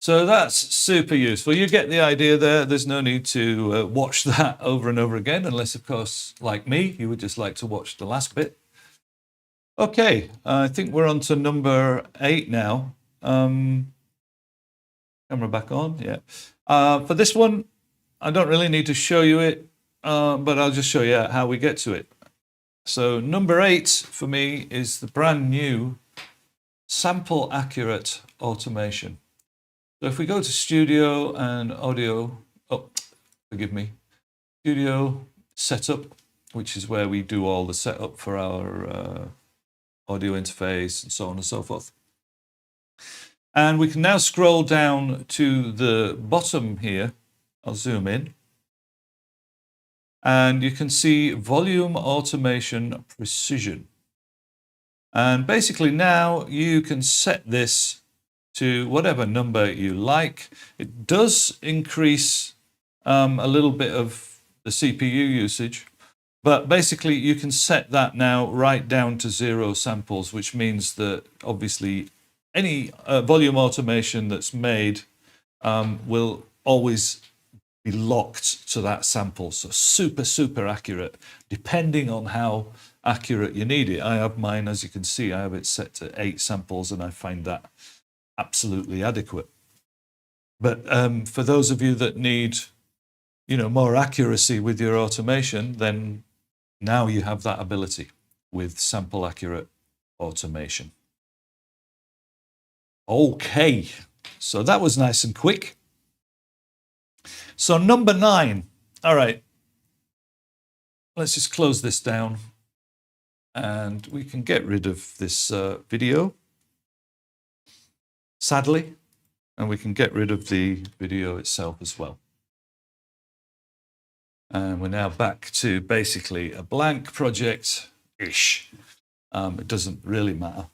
So that's super useful. You get the idea there. There's no need to watch that over and over again, unless, of course, like me, you would just like to watch the last bit. Okay, I think we're on to number 8 now. Camera back on, yeah. For this one, I don't really need to show you it, but I'll just show you how we get to it. So number 8 for me is the brand new sample accurate automation. So if we go to Studio and Audio, forgive me, Studio Setup, which is where we do all the setup for our audio interface and so on and so forth. And we can now scroll down to the bottom here. I'll zoom in. And you can see Volume Automation Precision. And basically now you can set this to whatever number you like. It does increase a little bit of the CPU usage, but basically you can set that now right down to 0 samples, which means that obviously any volume automation that's made will always be locked to that sample. So super, super accurate, depending on how accurate you need it. I have mine, as you can see, I have it set to 8 samples, and I find that absolutely adequate. But for those of you that need, more accuracy with your automation, then now you have that ability with sample accurate automation. Okay, so that was nice and quick. So number 9, all right, let's just close this down and we can get rid of this video, sadly, and we can get rid of the video itself as well. And we're now back to basically a blank project-ish. It doesn't really matter.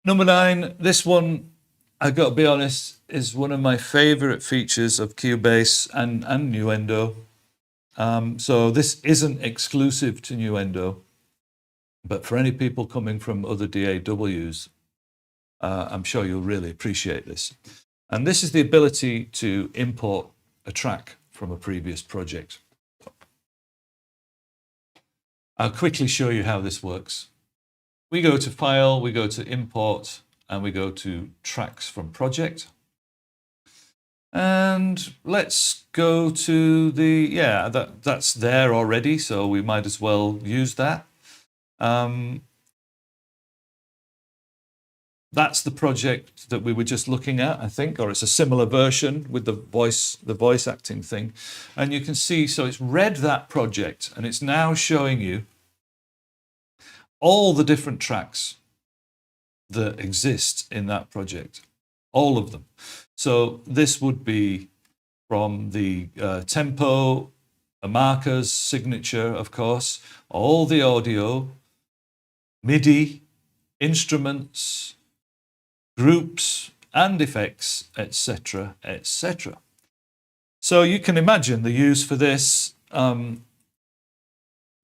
Number 9, this one, I've got to be honest, is one of my favorite features of Cubase and Nuendo. So this isn't exclusive to Nuendo, but for any people coming from other DAWs, I'm sure you'll really appreciate this. And this is the ability to import a track from a previous project. I'll quickly show you how this works. We go to File, we go to Import, and we go to Tracks from Project. And let's go to the, that's there already, so we might as well use that. That's the project that we were just looking at, I think, or it's a similar version with the voice acting thing. And you can see, so it's read that project, and it's now showing you all the different tracks that exist in that project, all of them. So this would be from the tempo, a marker's signature, of course, all the audio, MIDI, instruments, groups and effects, etc., etc. So you can imagine the use for this.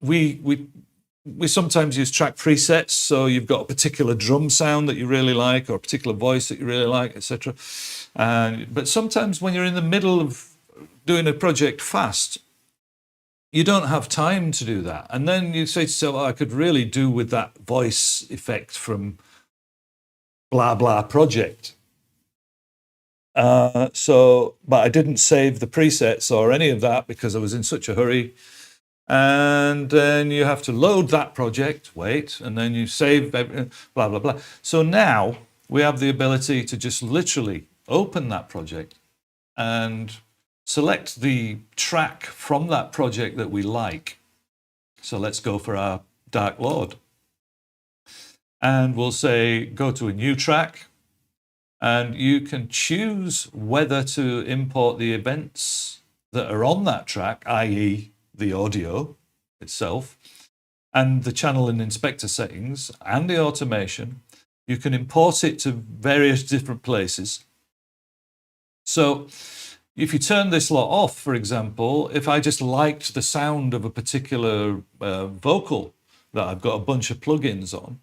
We sometimes use track presets, so you've got a particular drum sound that you really like, or a particular voice that you really like, etc. But sometimes when you're in the middle of doing a project fast, you don't have time to do that. And then you say to yourself, I could really do with that voice effect from blah, blah project. But I didn't save the presets or any of that because I was in such a hurry. And then you have to load that project, wait, and then you save, blah, blah, blah. So now we have the ability to just literally open that project and select the track from that project that we like. So let's go for our Dark Lord. And we'll say, go to a new track, and you can choose whether to import the events that are on that track, i.e. the audio itself, and the channel and inspector settings, and the automation. You can import it to various different places. So if you turn this lot off, for example, if I just liked the sound of a particular vocal that I've got a bunch of plugins on,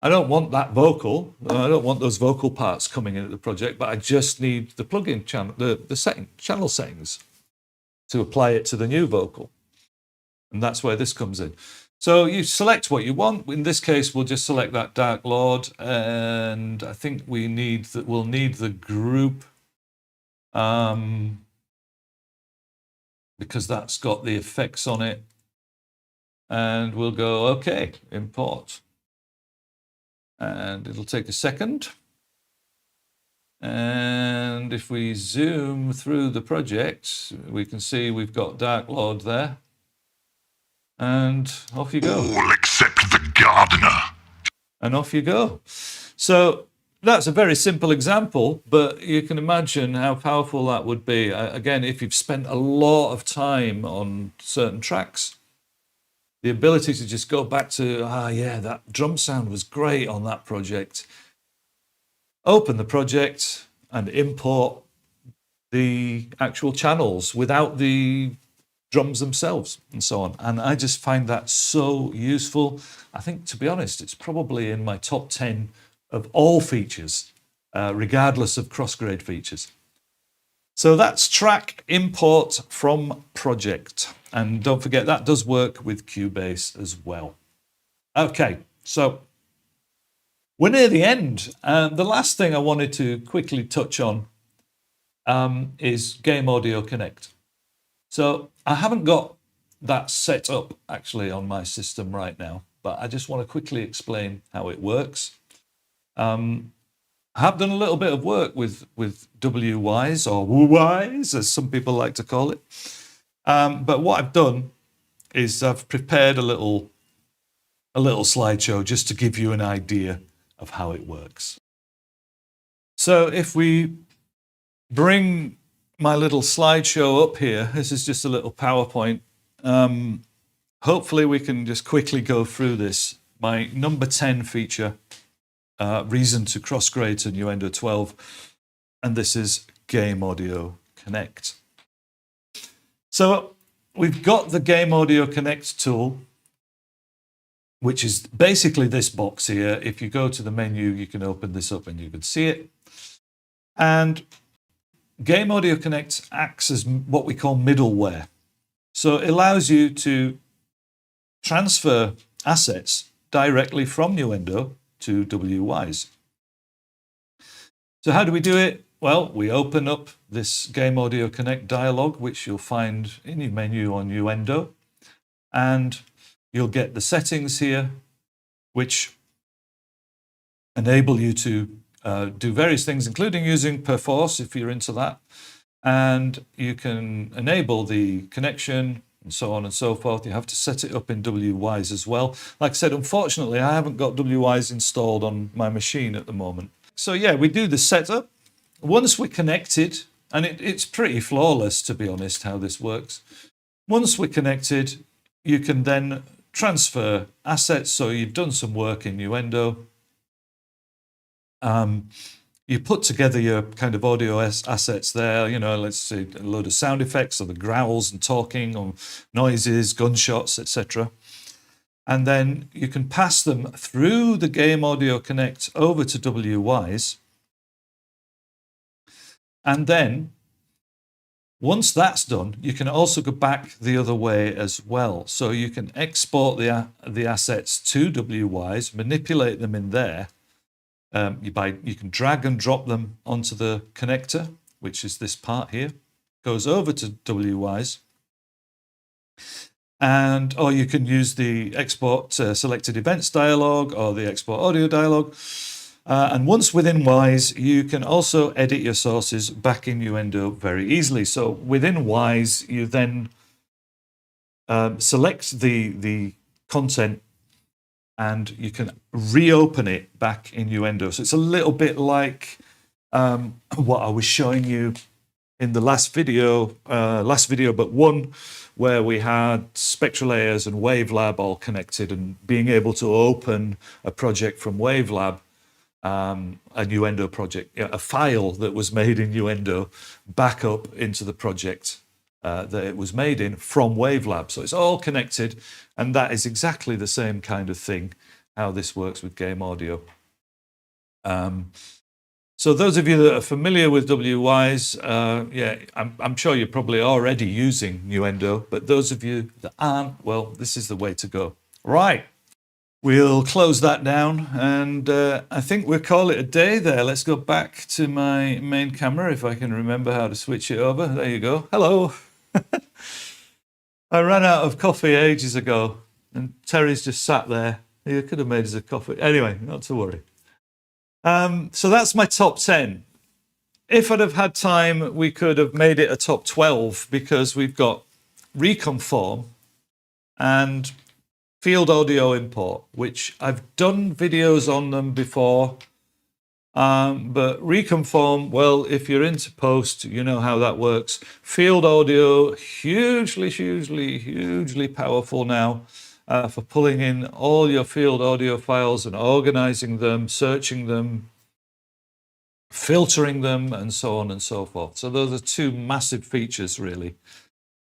I don't want that vocal, I don't want those vocal parts coming into the project, but I just need the plugin channel, the channel settings to apply it to the new vocal. And that's where this comes in. So you select what you want. In this case, we'll just select that Dark Lord, and I think we'll need the group because that's got the effects on it. And we'll go, okay, import. And it'll take a second. And if we zoom through the project, we can see we've got Dark Lord there. And off you go. All except the gardener. And off you go. So that's a very simple example, but you can imagine how powerful that would be. Again, if you've spent a lot of time on certain tracks, the ability to just go back to, yeah, that drum sound was great on that project. Open the project and import the actual channels without the drums themselves and so on. And I just find that so useful. I think, to be honest, it's probably in my top 10 of all features, regardless of crossgrade features. So that's track import from project. And don't forget, that does work with Cubase as well. Okay, so we're near the end. The last thing I wanted to quickly touch on is Game Audio Connect. So I haven't got that set up actually on my system right now, but I just want to quickly explain how it works. I have done a little bit of work with WWise, or WWise, as some people like to call it. But what I've done is I've prepared a little slideshow just to give you an idea of how it works. So if we bring my little slideshow up here, this is just a little PowerPoint. Hopefully we can just quickly go through this. My number 10 feature, reason to crossgrade to Nuendo 12, and this is Game Audio Connect. So we've got the Game Audio Connect tool, which is basically this box here. If you go to the menu, you can open this up and you can see it. And Game Audio Connect acts as what we call middleware. So it allows you to transfer assets directly from Nuendo to WWise. So how do we do it? Well, we open up this Game Audio Connect dialog, which you'll find in your menu on Nuendo, and you'll get the settings here, which enable you to do various things, including using Perforce if you're into that. And you can enable the connection and so on and so forth. You have to set it up in WWise as well. Like I said, unfortunately, I haven't got WWise installed on my machine at the moment. So yeah, we do the setup. Once we're connected, and it's pretty flawless, to be honest, how this works. Once we're connected, you can then transfer assets. So you've done some work in Nuendo. You put together your kind of audio assets there, you know, let's say a load of sound effects, or the growls and talking, or noises, gunshots, etc. And then you can pass them through the Game Audio Connect over to WWise. And then, once that's done, you can also go back the other way as well. So you can export the assets to WWise, manipulate them in there. You can drag and drop them onto the connector, which is this part here, goes over to WWise. And, or you can use the export selected events dialog or the export audio dialog. And once within Wise, you can also edit your sources back in Nuendo very easily. So within Wise, you then select the content and you can reopen it back in Nuendo. So it's a little bit like what I was showing you in the last video but one, where we had Spectral Layers and Wavelab all connected, and being able to open a project from Wavelab, a Nuendo project, a file that was made in Nuendo, back up into the project that it was made in from Wavelab. So it's all connected, and that is exactly the same kind of thing, how this works with Game Audio. So those of you that are familiar with WWise, yeah, I'm sure you're probably already using Nuendo, but those of you that aren't, well, this is the way to go. Right. we'll close that down, and I think we'll call it a day there. Let's go back to my main camera if I can remember how to switch it over. There you go. Hello. I ran out of coffee ages ago, and Terry's just sat there. He could have made us a coffee. Anyway, not to worry. So that's my top 10. If I'd have had time, we could have made it a top 12 because we've got Reconform and Field Audio Import, which I've done videos on them before. But Reconform, well, if you're into post, you know how that works. Field Audio, hugely powerful now for pulling in all your field audio files and organizing them, searching them, filtering them, and so on and so forth. So those are two massive features, really.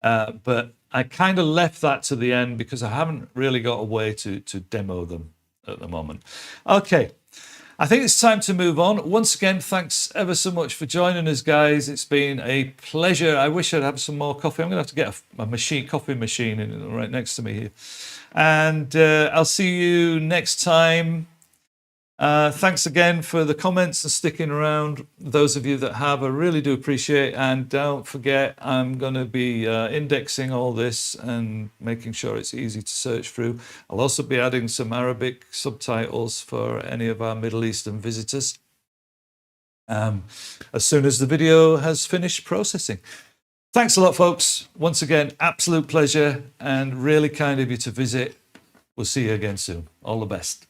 But I kind of left that to the end because I haven't really got a way to demo them at the moment. Okay, I think it's time to move on. Once again, thanks ever so much for joining us, guys. It's been a pleasure. I wish I'd have some more coffee. I'm going to have to get a coffee machine right next to me here. And I'll see you next time. Thanks again for the comments and sticking around. Those of you that have, I really do appreciate it. And don't forget, I'm going to be indexing all this and making sure it's easy to search through. I'll also be adding some Arabic subtitles for any of our Middle Eastern visitors as soon as the video has finished processing. Thanks a lot, folks. Once again, absolute pleasure and really kind of you to visit. We'll see you again soon. All the best.